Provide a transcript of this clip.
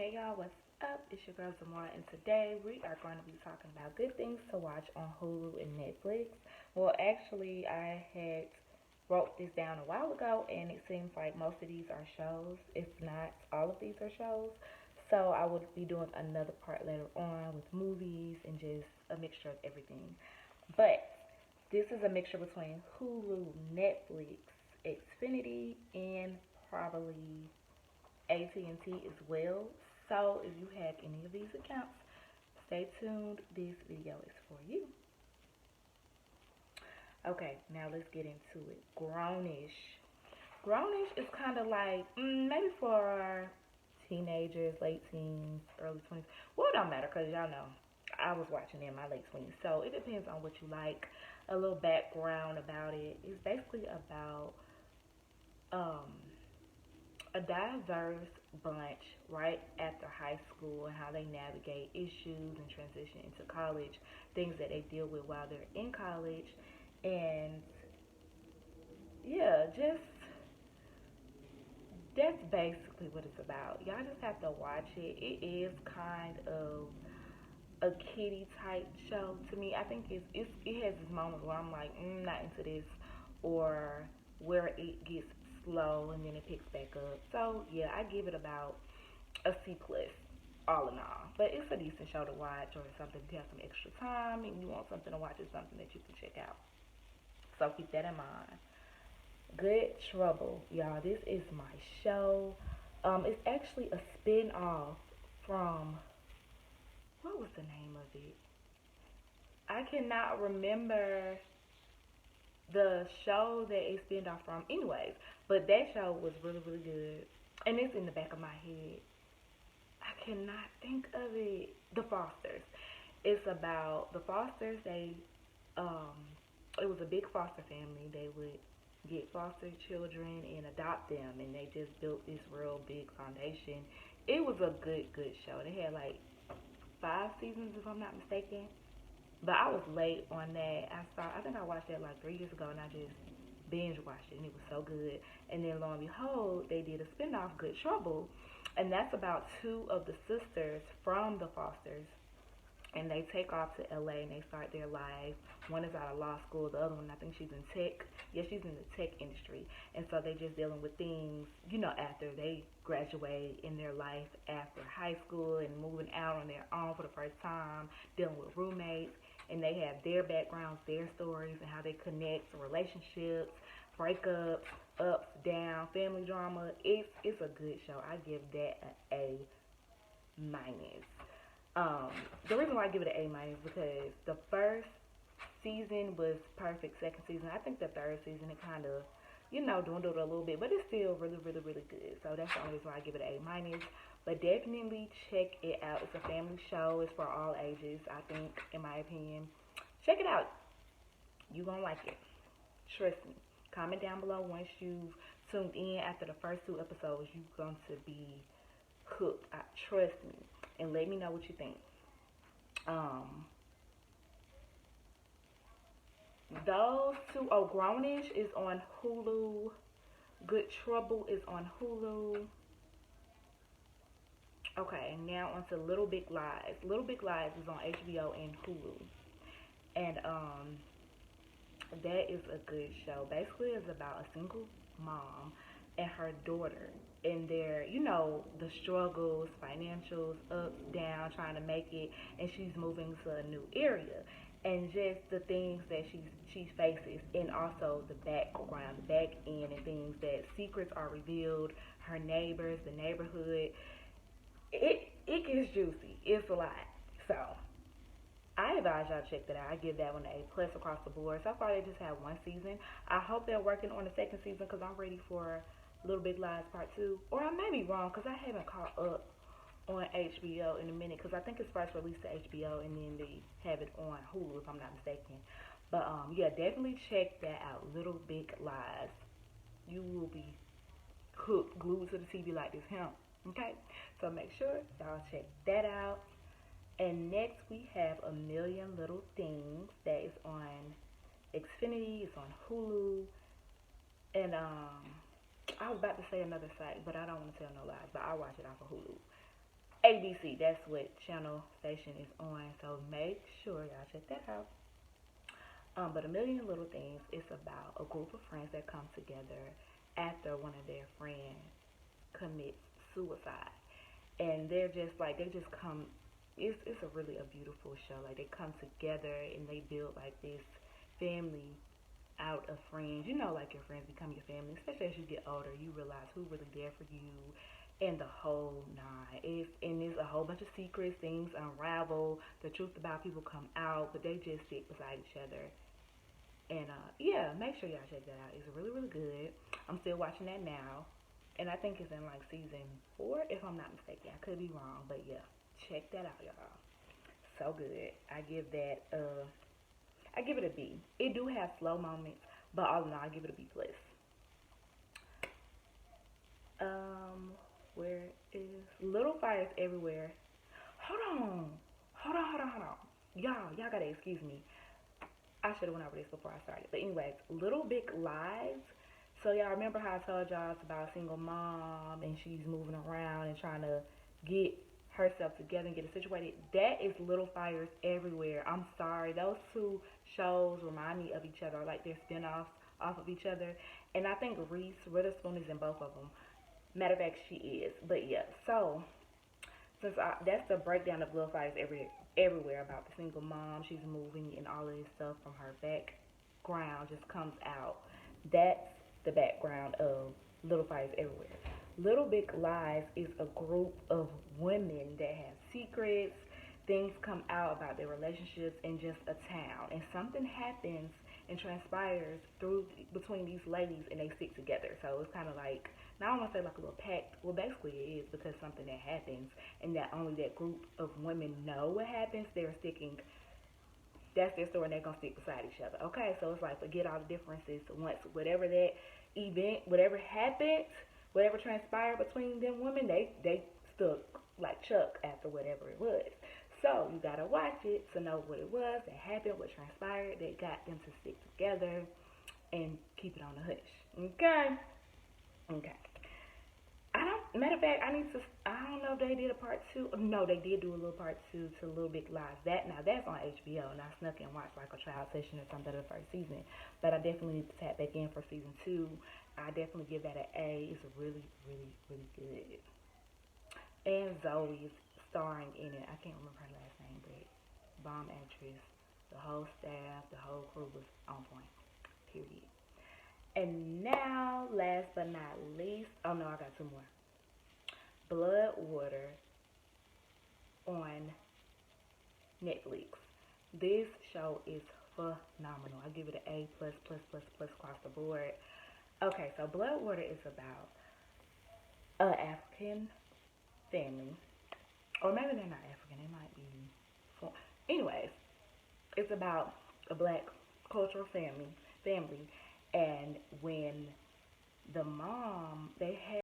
Hey y'all, what's up? It's your girl Zemora, and today we are going to be talking about good things to watch on Hulu and Netflix. Well, actually, I had wrote this down a while ago, and it seems like most of these are shows. If not, all of these are shows. So I would be doing another part later on with movies and just a mixture of everything. But this is a mixture between Hulu, Netflix, Xfinity, and probably AT&T as well. So if you have any of these accounts, stay tuned. This video is for you. Okay, now let's get into it. Grownish. Grownish is kind of like maybe for teenagers, late teens, early 20s. Well, it don't matter because y'all know I was watching in my late 20s. So it depends on what you like. A little background about it. It's basically about um, a diverse bunch right after high school and how they navigate issues and transition into college, things that they deal with while they're in college, and yeah, just that's basically what it's about. Y'all just have to watch it. It is kind of a kiddie type show to me. I think it has this moment where I'm like, not into this, or where it gets slow and then it picks back up. So yeah, I give it about a C plus, all in all. But it's a decent show to watch, or something if you have some extra time and you want something to watch, or something that you can check out. So keep that in mind. Good Trouble, y'all. This is my show. It's actually a spin off from, what was the name of it? I cannot remember the show that it spin off from, anyways. But that show was really, really good, and it's in the back of my head. I cannot think of it. The Fosters. It's about the Fosters. Um, it was a big foster family. They would get foster children and adopt them, and they just built this real big foundation. It was a good show. They had like 5 seasons, if I'm not mistaken. But I was late on that. I think I watched that like 3 years ago, and I just binge watched it, and it was so good. And then lo and behold, they did a spinoff, Good Trouble, and that's about two of the sisters from the Fosters, and they take off to LA and they start their life. One is out of law school, the other one, I think she's in tech. Yeah, she's in the tech industry. And so they just dealing with things, after they graduate in their life after high school and moving out on their own for the first time, dealing with roommates, and they have their backgrounds, their stories, and how they connect to relationships, breakups, ups, down, family drama. It's a good show. I give that an A minus. Um, the reason why I give it an A minus is because the first season was perfect. Second season, I think the third season it kind of, dwindled a little bit, but it's still really, really, really good. So that's the only reason why I give it an A minus. But definitely check it out. It's a family show. It's for all ages. I think, in my opinion, check it out. You gonna like it. Trust me. Comment down below once you've tuned in after the first 2 episodes. You're going to be hooked. Trust me, and let me know what you think. Um, those two. Oh, Grownish is on Hulu. Good Trouble is on Hulu. Okay, now on to Little Big Lies. Little Big Lies is on HBO and Hulu, and that is a good show. Basically, it's about a single mom and her daughter and their, the struggles, financials, ups, down, trying to make it, and she's moving to a new area, and just the things that she faces, and also the background, the back end, and things that secrets are revealed, her neighbors, the neighborhood. It gets juicy. It's a lot. So I advise y'all check that out. I give that one an A plus across the board. So far, they just have one season. I hope they're working on the second season because I'm ready for Little Big Lies Part 2. Or I may be wrong because I haven't caught up on HBO in a minute because I think it's first released to HBO and then they have it on Hulu if I'm not mistaken. But yeah, definitely check that out. Little Big Lies. You will be hooked, glued to the TV like this him. Okay? So make sure y'all check that out. And next we have A Million Little Things that is on Xfinity, it's on Hulu, and I was about to say another site, but I don't want to tell no lies, but I'll watch it off of Hulu. ABC. That's what channel station is on. So make sure y'all check that out. But A Million Little Things is about a group of friends that come together after one of their friends commits suicide, and they're just like they just come. It's a really a beautiful show. Like they come together and they build like this family out of friends. You know, like your friends become your family, especially as you get older. You realize who really there for you, and the whole nine. It's a whole bunch of secrets, things unravel, the truth about people come out, but they just sit beside each other. And yeah, make sure y'all check that out. It's really really good. I'm still watching that now, and I think it's in like season 4, if I'm not mistaken. I could be wrong, but yeah, check that out, y'all. So good. I give it a B. It do have slow moments, but all in all, I give it a B plus. Um, where is Little Fires Everywhere? Hold on, hold on. Y'all gotta excuse me. I should have went over this before I started. But anyways, Little Big Lies. So y'all remember how I told y'all it's about a single mom and she's moving around and trying to get herself together and get it situated. That is Little Fires Everywhere. I'm sorry. Those two shows remind me of each other, like they're spin-offs off of each other. And I think Reese Witherspoon is in both of them. Matter of fact, she is. But yeah, so that's the breakdown of Little Fires Everywhere about the single mom. She's moving and all of this stuff from her background just comes out. That's the background of Little Fires Everywhere. Little Big Lies is a group of women that have secrets. Things come out about their relationships in just a town, and something happens and transpires through between these ladies, and they stick together. So it's kind of like, now I don't want to say like a little pact. Well, basically it is, because something that happens, and that only that group of women know what happens. They're sticking. That's their story, and they're gonna stick beside each other. Okay, so it's like forget all the differences. Once whatever that event, whatever happened, whatever transpired between them women, they stuck like Chuck after whatever it was. So you gotta watch it to know what it was that happened, what transpired, that got them to stick together and keep it on the hush. Okay, okay. I don't. Matter of fact, I need to. I don't know if they did a part 2. No, they did do a little part 2 to Little Big Lies. That now that's on HBO, and I snuck and watched like a trial session or something of the first season. But I definitely need to tap back in for season 2. I definitely give that an A. It's really, really, really good. And Zoe is starring in it. I can't remember her last name, but bomb actress. The whole staff, the whole crew was on point. Period. And now, last but not least, oh no, I got 2 more. Blood Water on Netflix. This show is phenomenal. I give it an A plus plus plus plus across the board. Okay, so Blood Water is about a African family, or maybe they're not African. They might be. Anyways, it's about a black cultural family, and when the mom they had